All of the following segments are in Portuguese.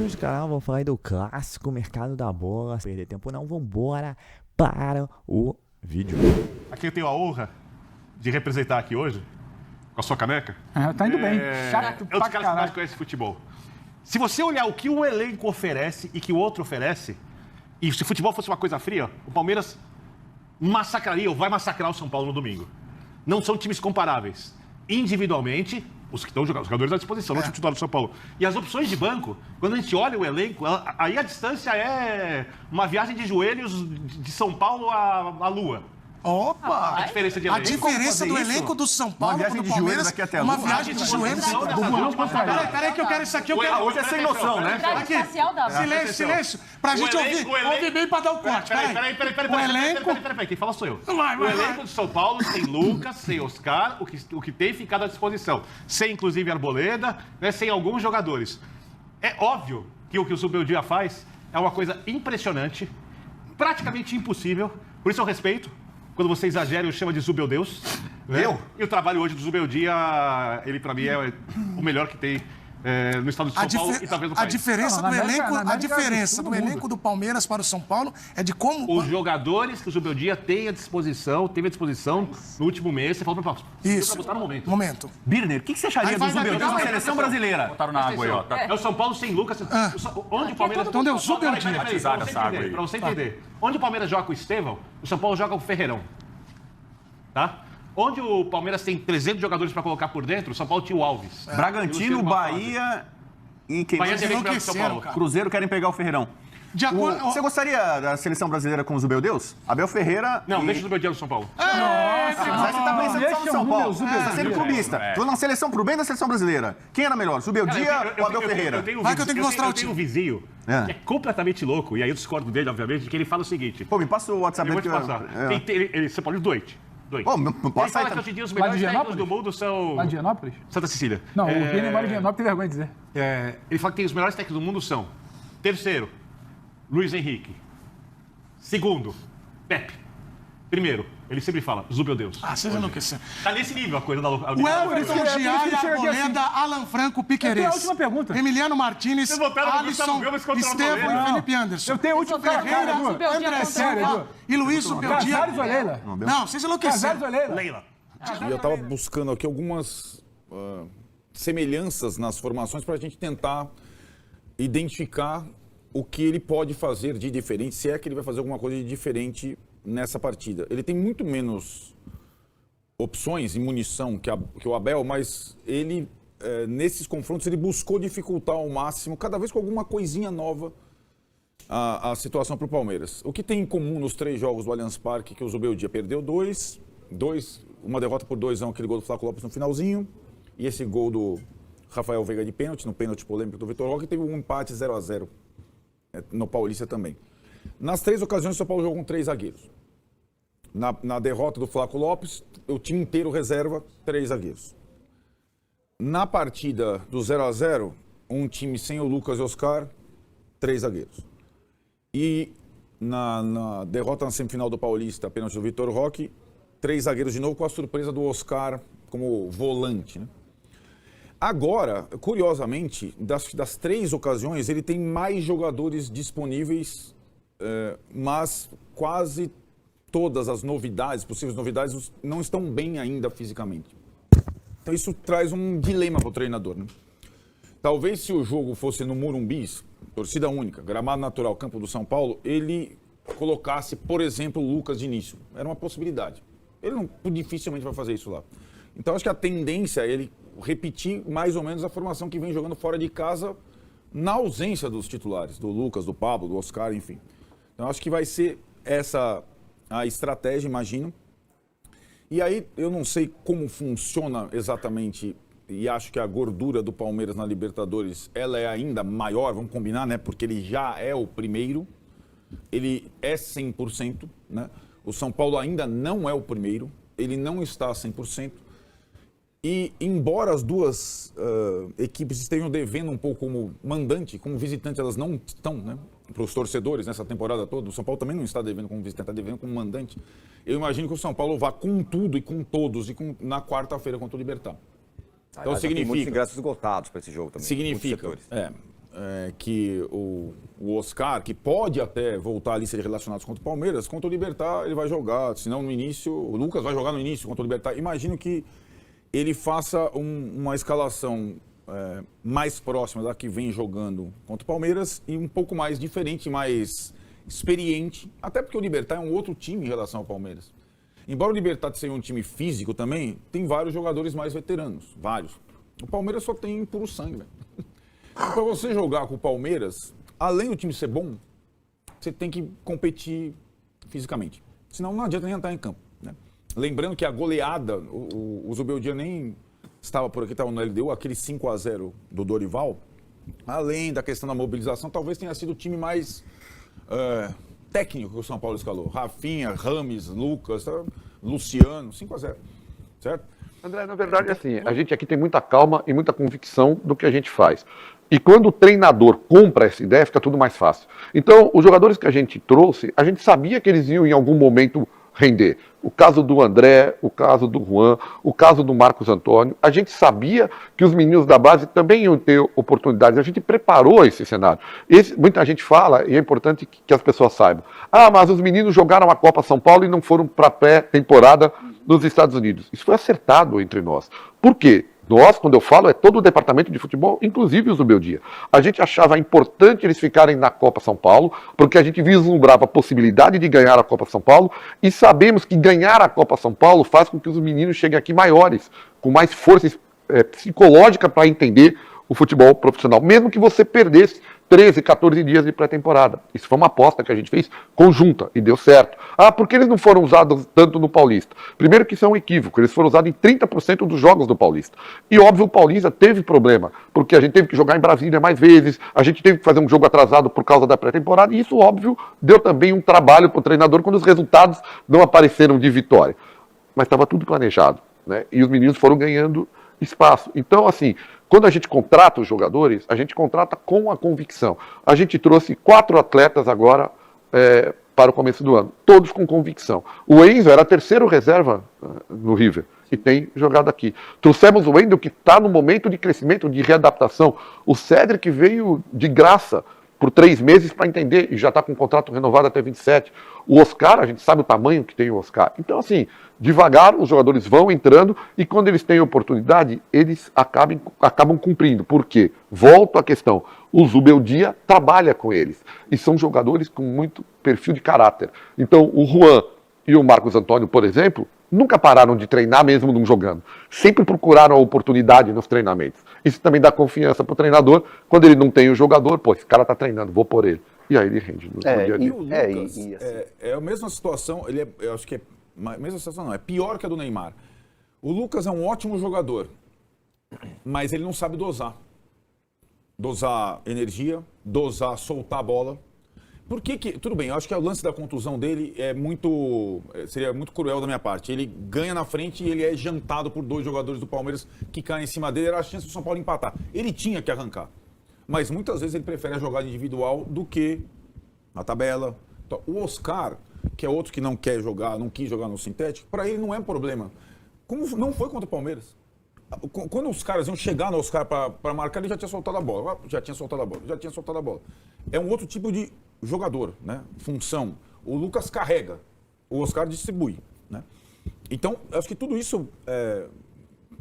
hoje, canal, vamos falar aí do clássico mercado da bola. Sem perder tempo não, vambora para o vídeo. Aqui eu tenho a honra de representar aqui hoje, com a sua caneca. Tá indo bem. Chato É um dos pra caras que mais caralho. conhecem futebol. Se você olhar o que um elenco oferece e que o outro oferece, e se futebol fosse uma coisa fria, o Palmeiras massacraria ou vai massacrar o São Paulo no domingo. Não são times comparáveis. Individualmente, os que estão jogando, os jogadores à disposição, não o time titular do São Paulo. E as opções de banco, quando a gente olha o elenco, aí a distância é uma viagem de joelhos de São Paulo à Lua. Opa! A diferença de A elenco. diferença do elenco do São Paulo viagem pro de joelhos Palmeiras, aqui até a uma Lua. viagem de joelhos. Peraí que eu quero isso aqui. Eu quero... Hoje é sem noção, né? Aqui. Espacial da Silêncio, silêncio. Pra gente ouvir. Ouve bem pra dar o corte. Peraí, quem fala sou eu. O elenco de São Paulo sem Lucas, sem Oscar, o que tem ficado à disposição. Sem, inclusive, Arboleda, né, sem alguns jogadores. É óbvio que o que o Zubeldia faz é uma coisa impressionante, praticamente impossível. Por isso eu respeito. Quando você exagera, eu chamo de Zubeldeus. Né? E o trabalho hoje do Zubeldia, ele pra mim é o melhor que tem no estado de São Paulo e talvez no A país. diferença Não, do na América- elenco, na a América diferença todo do mundo. elenco do Palmeiras para o São Paulo é de como... Os jogadores que o Zubeldia teve à disposição no último mês, você falou pra Isso. pra botar no momento. Momento. Birner, o que você acharia Aí do vai, vai, Zubeldia na vai, seleção brasileira? Botaram na água aí, ó. Tá É o São Paulo sem Lucas. Onde o Palmeiras... Então deu Zubeldia. Pra você entender. Onde o Palmeiras joga com o Estevão, o São Paulo joga com o Ferreirão. Tá? Onde o Palmeiras tem 300 jogadores pra colocar por dentro, o São Paulo tinha o Alves. Bragantino, Luciano Bahia e quem Bahia mais? teve que pegar o São Paulo. Enlouqueceram, cara. Cruzeiro querem pegar o Ferreirão. De acordo... Você gostaria da seleção brasileira com o Zubeldeus? Abel Ferreira Não, e... deixa o Zubeldia no São Paulo. Mas aí você tá pensando só no Deixa São o Paulo. Zubeldia. Você tá sendo clubista. Tô na seleção pro bem da seleção brasileira. Quem era melhor, Zubeldia ou Abel Ferreira? Vai que eu tenho que mostrar o Eu tenho um time. vizinho É. que é completamente louco, e aí eu discordo dele, obviamente, que ele fala o seguinte. Pô, me passa o WhatsApp Eu vou aqui. te passar. Você pode doite. Pô, me Ele passa fala aí. que hoje em dia os Lá melhores de técnicos Higienópolis? do mundo são... Lá de Higienópolis? Santa Cecília. Não, o Birner mora em Higienópolis, tem vergonha de dizer. Ele fala que tem os melhores técnicos do mundo são... Terceiro, Luiz Henrique. Segundo, Pepe. Primeiro, ele sempre fala, Zubeldeus. Ah, vocês enlouqueceram. Tá nesse nível a coisa da... O Everton, Giai, Arboleda, Alan Franco, Piquerez. Eu tenho a última pergunta. Emiliano Martínez, Vocês votaram no Gustavo Alisson, Gomes contra o Estevão Arboleda. e Felipe Anderson. Eu tenho o último cara, Ferreira, Edu. André Sério, Silva Edu. e Luiz Zubeldia. Casares ou Leila? Não, vocês enlouqueceram. Casares ou Leila? Leila. E eu estava buscando aqui algumas semelhanças nas formações para a gente tentar identificar o que ele pode fazer de diferente, se é que ele vai fazer alguma coisa de diferente nessa partida. Ele tem muito menos opções e munição que o Abel, mas ele, nesses confrontos, ele buscou dificultar ao máximo, cada vez com alguma coisinha nova, a situação para o Palmeiras. O que tem em comum nos 3 jogos do Allianz Parque, que o Zubeldia perdeu uma derrota por 2-1, aquele gol do Flaco Lopes no finalzinho, e esse gol do Rafael Veiga de pênalti, no pênalti polêmico do Vitor Roque, teve um empate 0-0 no Paulista também. Nas 3 ocasiões, o São Paulo jogou com 3 zagueiros. Na derrota do Flaco Lopes, o time inteiro reserva 3 zagueiros. Na partida do 0-0, um time sem o Lucas e Oscar, 3 zagueiros. E na derrota na semifinal do Paulista, pênalti do Vitor Roque, 3 zagueiros de novo, com a surpresa do Oscar como volante, né? Agora, curiosamente, das 3 ocasiões, ele tem mais jogadores disponíveis, mas quase todas as possíveis novidades, não estão bem ainda fisicamente. Então isso traz um dilema para o treinador, né? Talvez se o jogo fosse no Morumbi, torcida única, gramado natural, campo do São Paulo, ele colocasse, por exemplo, o Lucas de início. Era uma possibilidade. Ele dificilmente vai fazer isso lá. Então acho que a tendência é ele repetir mais ou menos a formação que vem jogando fora de casa na ausência dos titulares, do Lucas, do Pablo, do Oscar, enfim. Então acho que vai ser essa a estratégia, imagino. E aí eu não sei como funciona exatamente, e acho que a gordura do Palmeiras na Libertadores, ela é ainda maior, vamos combinar, né? Porque ele já é o primeiro, ele é 100%, né? O São Paulo ainda não é o primeiro, ele não está a 100%. E, embora as duas equipes estejam devendo um pouco como mandante, como visitante, elas não estão, né? Para os torcedores nessa temporada toda. O São Paulo também não está devendo como visitante, está devendo como mandante. Eu imagino que o São Paulo vá com tudo e com todos na quarta-feira contra o Libertad. Então Tem muitos significa... ingressos esgotados para esse jogo também. Significa... muitos setores. que o Oscar, que pode até voltar à lista de relacionados contra o Palmeiras, contra o Libertad ele vai jogar, se não no início, o Lucas vai jogar no início contra o Libertad. Imagino que ele faça uma escalação mais próxima da que vem jogando contra o Palmeiras e um pouco mais diferente, mais experiente, até porque o Libertad é um outro time em relação ao Palmeiras. Embora o Libertad seja um time físico também, tem vários jogadores mais veteranos, vários. O Palmeiras só tem puro sangue, velho. Para você jogar com o Palmeiras, além do time ser bom, você tem que competir fisicamente. Senão não adianta nem entrar em campo, né? Lembrando que a goleada, o Zubeldia nem estava por aqui, estava no LDU, aquele 5-0 do Dorival, além da questão da mobilização, talvez tenha sido o time mais técnico que o São Paulo escalou. Rafinha, Rames, Lucas, Luciano, 5-0, certo? André, na verdade, assim, a gente aqui tem muita calma e muita convicção do que a gente faz. E quando o treinador compra essa ideia, fica tudo mais fácil. Então, os jogadores que a gente trouxe, a gente sabia que eles iam em algum momento render. O caso do André, o caso do Juan, o caso do Marcos Antônio. A gente sabia que os meninos da base também iam ter oportunidades. A gente preparou esse cenário. Muita gente fala, e é importante que as pessoas saibam. Mas os meninos jogaram a Copa São Paulo e não foram para a pré-temporada nos Estados Unidos. Isso foi acertado entre nós. Por quê? Nós, quando eu falo, é todo o departamento de futebol, inclusive os do meu dia. A gente achava importante eles ficarem na Copa São Paulo, porque a gente vislumbrava a possibilidade de ganhar a Copa São Paulo, e sabemos que ganhar a Copa São Paulo faz com que os meninos cheguem aqui maiores, com mais força psicológica para entender o futebol profissional, mesmo que você perdesse 13, 14 dias de pré-temporada. Isso foi uma aposta que a gente fez conjunta e deu certo. Por que eles não foram usados tanto no Paulista? Primeiro que isso é um equívoco, eles foram usados em 30% dos jogos do Paulista. E óbvio, o Paulista teve problema, porque a gente teve que jogar em Brasília mais vezes, a gente teve que fazer um jogo atrasado por causa da pré-temporada, e isso, óbvio, deu também um trabalho para o treinador quando os resultados não apareceram de vitória. Mas estava tudo planejado, né? E os meninos foram ganhando espaço. Então, assim, quando a gente contrata os jogadores, a gente contrata com a convicção. A gente trouxe 4 atletas agora para o começo do ano, todos com convicção. O Enzo era terceiro reserva no River e tem jogado aqui. Trouxemos o Wendel, que está no momento de crescimento, de readaptação. O Cedric veio de graça por 3 meses para entender e já está com um contrato renovado até 27. O Oscar, a gente sabe o tamanho que tem o Oscar. Então, assim, devagar os jogadores vão entrando e quando eles têm oportunidade, eles acabam cumprindo. Por quê? Volto à questão. O Zubeldia trabalha com eles e são jogadores com muito perfil de caráter. Então, o Juan e o Marcos Antônio, por exemplo, nunca pararam de treinar mesmo não jogando. Sempre procuraram a oportunidade nos treinamentos. Isso também dá confiança para o treinador. Quando ele não tem o jogador, esse cara está treinando, vou por ele. E aí ele rende no dia a dia. E o Lucas é a mesma situação, eu acho que a mesma situação não, é pior que a do Neymar. O Lucas é um ótimo jogador, mas ele não sabe dosar. Dosar energia, dosar soltar a bola. Por que tudo bem, eu acho que o lance da contusão dele seria muito cruel da minha parte. Ele ganha na frente e ele é jantado por 2 jogadores do Palmeiras que caem em cima dele, era a chance do São Paulo empatar. Ele tinha que arrancar. Mas muitas vezes ele prefere a jogada individual do que na tabela. Então, o Oscar, que é outro que não quer jogar, não quis jogar no sintético, para ele não é problema. Como não foi contra o Palmeiras. Quando os caras iam chegar no Oscar para marcar, ele já tinha soltado a bola. É um outro tipo de jogador, né? Função. O Lucas carrega, o Oscar distribui, né? Então, acho que tudo isso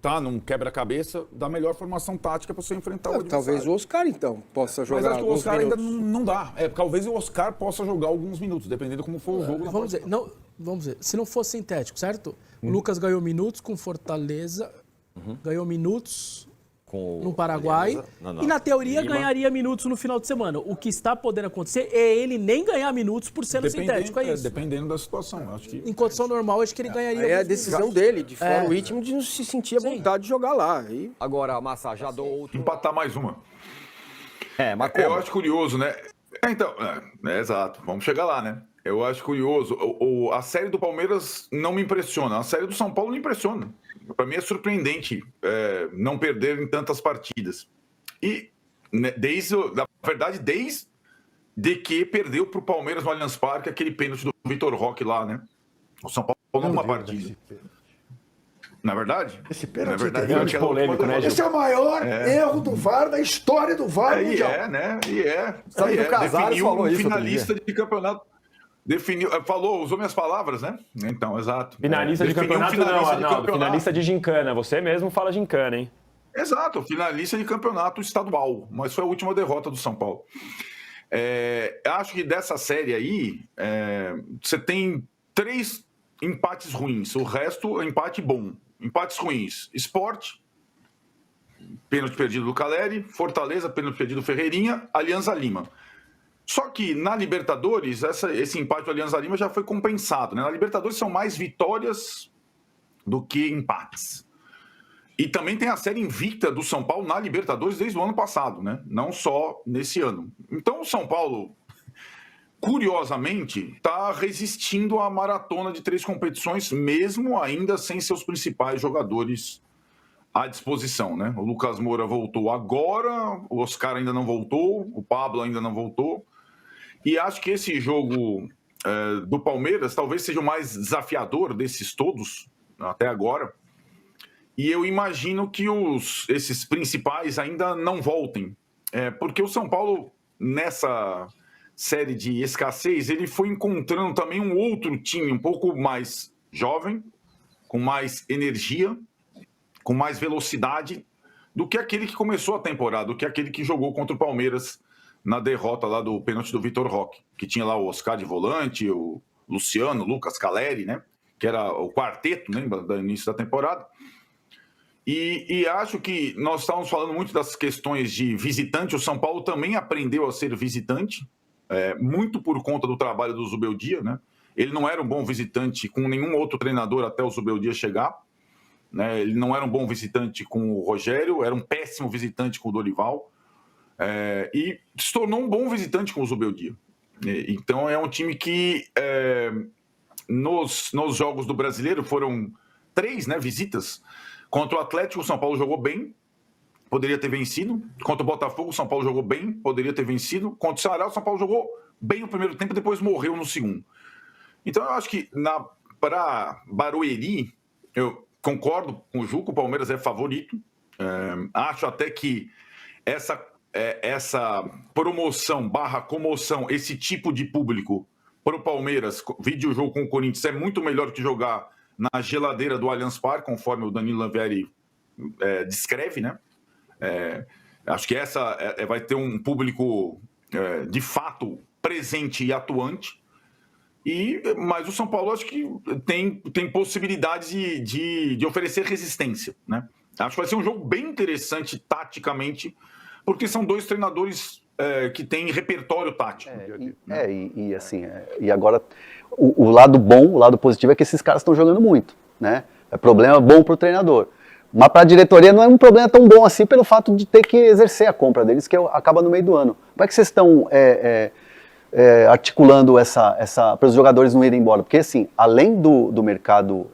tá num quebra-cabeça da melhor formação tática para você enfrentar o adversário. Talvez o Oscar, então, possa jogar. Mas acho que o Oscar minutos. ainda não dá. Talvez o Oscar possa jogar alguns minutos, dependendo como for o jogo. Vamos dizer, se não for sintético, certo? O Lucas ganhou minutos com Fortaleza, ganhou minutos no Paraguai e, na teoria, ganharia minutos no final de semana. O que está podendo acontecer é ele nem ganhar minutos por ser no sintético, é isso? Dependendo da situação. Acho que... Em condição normal, acho que ele ganharia. É a decisão dele, de fora o ritmo, de não se sentir à vontade de jogar lá. Agora, Massa, já dou outro... Empatar mais uma. Mas eu acho curioso, né? Exato. Vamos chegar lá, né? Eu acho curioso. A série do Palmeiras não me impressiona. A série do São Paulo me impressiona. Para mim é surpreendente não perder em tantas partidas. E, né, desde que perdeu para o Palmeiras no Allianz Parque aquele pênalti do Vitor Roque lá, né? O São Paulo numa partida. Na verdade? Esse pênalti pênalti polêmico, né, esse é o maior erro do VAR da história do VAR mundial. Sabe que o Casares definiu falou isso finalista de campeonato. Usou minhas palavras, né? Então, exato. Finalista de campeonato não, Arnaldo. Finalista de gincana. Você mesmo fala gincana, hein? Exato, finalista de campeonato estadual. Mas foi a última derrota do São Paulo. Acho que dessa série aí, você tem 3 empates ruins. O resto é empate bom. Empates ruins. Sport, pênalti perdido do Caleri. Fortaleza, pênalti perdido do Ferreirinha. Alianza Lima. Só que na Libertadores, esse empate do Alianza Lima já foi compensado, né? Na Libertadores são mais vitórias do que empates. E também tem a série invicta do São Paulo na Libertadores desde o ano passado, né? Não só nesse ano. Então o São Paulo, curiosamente, está resistindo à maratona de 3 competições, mesmo ainda sem seus principais jogadores à disposição, né? O Lucas Moura voltou agora, o Oscar ainda não voltou, o Pablo ainda não voltou. E acho que esse jogo do Palmeiras talvez seja o mais desafiador desses todos, até agora. E eu imagino que esses principais ainda não voltem. Porque o São Paulo, nessa série de escassez, ele foi encontrando também um outro time um pouco mais jovem, com mais energia, com mais velocidade, do que aquele que começou a temporada, do que aquele que jogou contra o Palmeiras na derrota lá do pênalti do Vitor Roque, que tinha lá o Oscar de volante, o Luciano, o Lucas Caleri, né? Que era o quarteto, lembra, do início da temporada. E acho que nós estávamos falando muito das questões de visitante. O São Paulo também aprendeu a ser visitante, muito por conta do trabalho do Zubeldia, né? Ele não era um bom visitante com nenhum outro treinador até o Zubeldia chegar, né? Ele não era um bom visitante com o Rogério, era um péssimo visitante com o Dorival. E se tornou um bom visitante com o Zubeldia. Então é um time que nos jogos do Brasileiro foram 3, né, visitas. Contra o Atlético, o São Paulo jogou bem, poderia ter vencido. Contra o Botafogo, o São Paulo jogou bem, poderia ter vencido. Contra o Ceará, o São Paulo jogou bem no primeiro tempo e depois morreu no segundo. Então eu acho que para Barueri, eu concordo com o Juca, o Palmeiras é favorito. Acho até que essa promoção / comoção, esse tipo de público para o Palmeiras, vídeo jogo com o Corinthians, é muito melhor que jogar na geladeira do Allianz Parque, conforme o Danilo Lanvieri descreve, né? Acho que essa vai ter um público de fato presente e atuante. Mas o São Paulo acho que tem possibilidades de oferecer resistência, né? Acho que vai ser um jogo bem interessante taticamente, porque são 2 treinadores que têm repertório tático. E agora o lado bom, o lado positivo é que esses caras estão jogando muito, né? É problema bom para o treinador. Mas para a diretoria não é um problema tão bom assim pelo fato de ter que exercer a compra deles, que acaba no meio do ano. Como é que vocês estão articulando essa para os jogadores não irem embora? Porque assim, além do mercado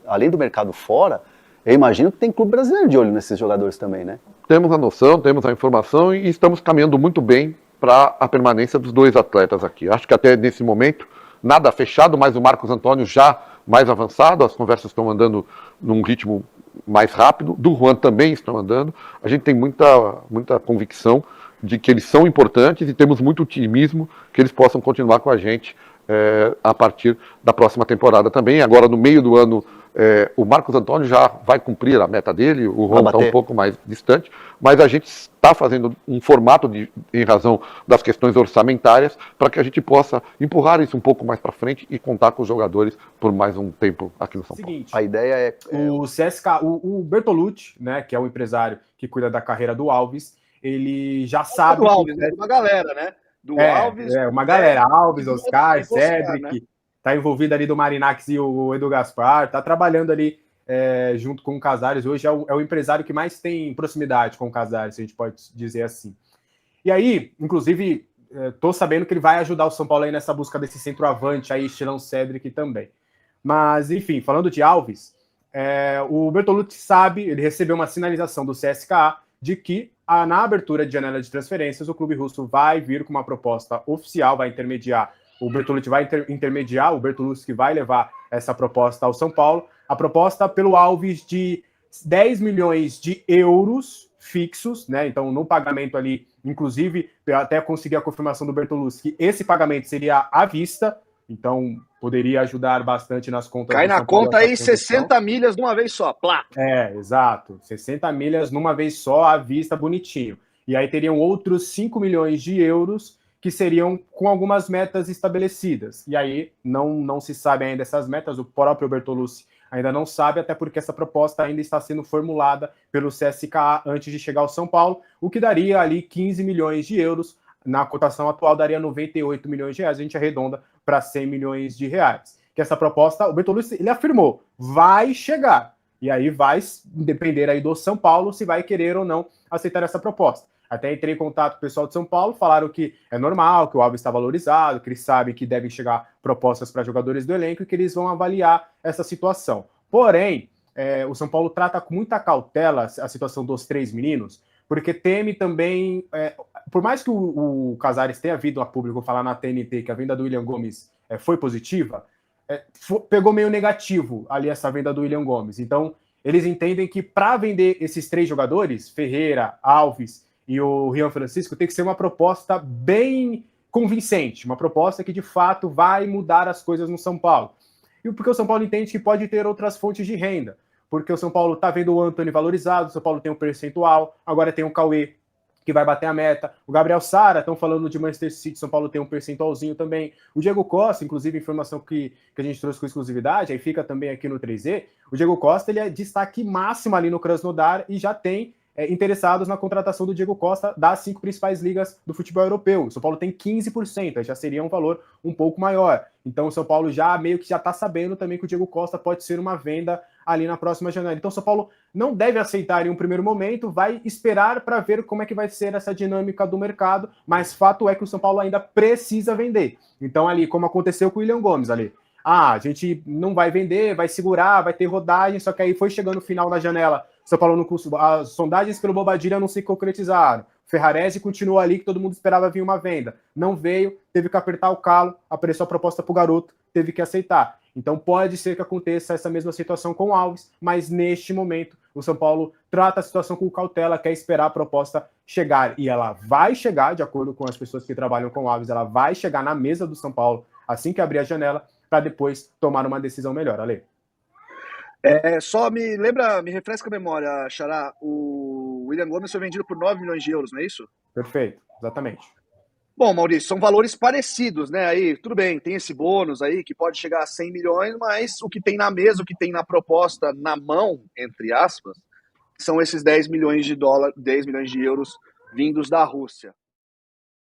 fora, eu imagino que tem clube brasileiro de olho nesses jogadores também, né? Temos a noção, temos a informação e estamos caminhando muito bem para a permanência dos 2 atletas aqui. Acho que até nesse momento, nada fechado, mas o Marcos Antônio já mais avançado, as conversas estão andando num ritmo mais rápido, do Juan também estão andando. A gente tem muita convicção de que eles são importantes e temos muito otimismo que eles possam continuar com a gente a partir da próxima temporada também. Agora, no meio do ano, o Marcos Antônio já vai cumprir a meta dele, o Juan está um pouco mais distante, mas a gente está fazendo um formato em razão das questões orçamentárias para que a gente possa empurrar isso um pouco mais para frente e contar com os jogadores por mais um tempo aqui no São Paulo. A ideia o CSK, o Bertolucci, né, que é o empresário que cuida da carreira do Alves, ele já sabe... Do Alves, né? Uma galera, né? Do Alves... uma galera, Alves, Oscar, Cedric... Né? Tá envolvido ali do Marinax e o Edu Gaspar, tá trabalhando ali junto com o Casares. Hoje é o empresário que mais tem proximidade com o Casares, se a gente pode dizer assim. E aí, inclusive, tô sabendo que ele vai ajudar o São Paulo aí nessa busca desse centroavante aí, estilão Cedric também. Mas, enfim, falando de Alves, o Bertolucci sabe, ele recebeu uma sinalização do CSKA de que na abertura de janela de transferências, o clube russo vai vir com uma proposta oficial, vai intermediar. O Bertolucci vai intermediar, o Bertolucci que vai levar essa proposta ao São Paulo, a proposta pelo Alves de 10 milhões de euros fixos, né? Então, no pagamento ali, inclusive, eu até consegui a confirmação do Bertolucci que esse pagamento seria à vista, então poderia ajudar bastante nas contas. Cai na conta aí 60 milhas de uma vez só, plá. Exato. 60 milhas numa vez só, à vista, bonitinho. E aí teriam outros 5 milhões de euros que seriam com algumas metas estabelecidas. E aí não se sabe ainda essas metas, o próprio Bertolucci ainda não sabe, até porque essa proposta ainda está sendo formulada pelo CSKA antes de chegar ao São Paulo, o que daria ali 15 milhões de euros. Na cotação atual daria 98 milhões de reais, a gente arredonda para 100 milhões de reais. Que essa proposta, o Bertolucci, ele afirmou, vai chegar. E aí vai depender aí do São Paulo se vai querer ou não aceitar essa proposta. Até entrei em contato com o pessoal de São Paulo, falaram que é normal, que o Alves está valorizado, que eles sabem que devem chegar propostas para jogadores do elenco e que eles vão avaliar essa situação. Porém, o São Paulo trata com muita cautela a situação dos 3 meninos, porque teme também, por mais que o Casares tenha vindo a público falar na TNT que a venda do William Gomes foi positiva, pegou meio negativo ali essa venda do William Gomes. Então, eles entendem que para vender esses 3 jogadores, Ferreira, Alves e o Rian Francisco, tem que ser uma proposta bem convincente, uma proposta que de fato vai mudar as coisas no São Paulo. E porque o São Paulo entende que pode ter outras fontes de renda, porque o São Paulo está vendo o Antony valorizado, o São Paulo tem um percentual, agora tem o Cauê, que vai bater a meta. O Gabriel Sara, estão falando de Manchester City, São Paulo tem um percentualzinho também. O Diego Costa, inclusive, informação que a gente trouxe com exclusividade, aí fica também aqui no 3Z, o Diego Costa ele é destaque máximo ali no Krasnodar e já tem interessados na contratação do Diego Costa das 5 principais ligas do futebol europeu. O São Paulo tem 15%, já seria um valor um pouco maior. Então o São Paulo já meio que já está sabendo também que o Diego Costa pode ser uma venda ali na próxima janela. Então o São Paulo não deve aceitar em um primeiro momento, vai esperar para ver como é que vai ser essa dinâmica do mercado, mas fato é que o São Paulo ainda precisa vender. Então ali, como aconteceu com o William Gomes ali, a gente não vai vender, vai segurar, vai ter rodagem, só que aí foi chegando no final da janela, São Paulo não conseguiu, as sondagens pelo Bobadilla não se concretizaram, Ferrarese continuou ali, que todo mundo esperava vir uma venda, não veio, teve que apertar o calo, apareceu a proposta para o garoto, teve que aceitar. Então pode ser que aconteça essa mesma situação com o Alves, mas neste momento o São Paulo trata a situação com cautela, quer esperar a proposta chegar, e ela vai chegar, de acordo com as pessoas que trabalham com o Alves, ela vai chegar na mesa do São Paulo assim que abrir a janela, para depois tomar uma decisão melhor, Ale. Só me refresca a memória, Xará, o William Gomes foi vendido por 9 milhões de euros, não é isso? Perfeito, exatamente. Bom, Maurício, são valores parecidos, né? Aí, tudo bem, tem esse bônus aí que pode chegar a 100 milhões, mas o que tem na mesa, o que tem na proposta, na mão, entre aspas, são esses 10 milhões de euros vindos da Rússia.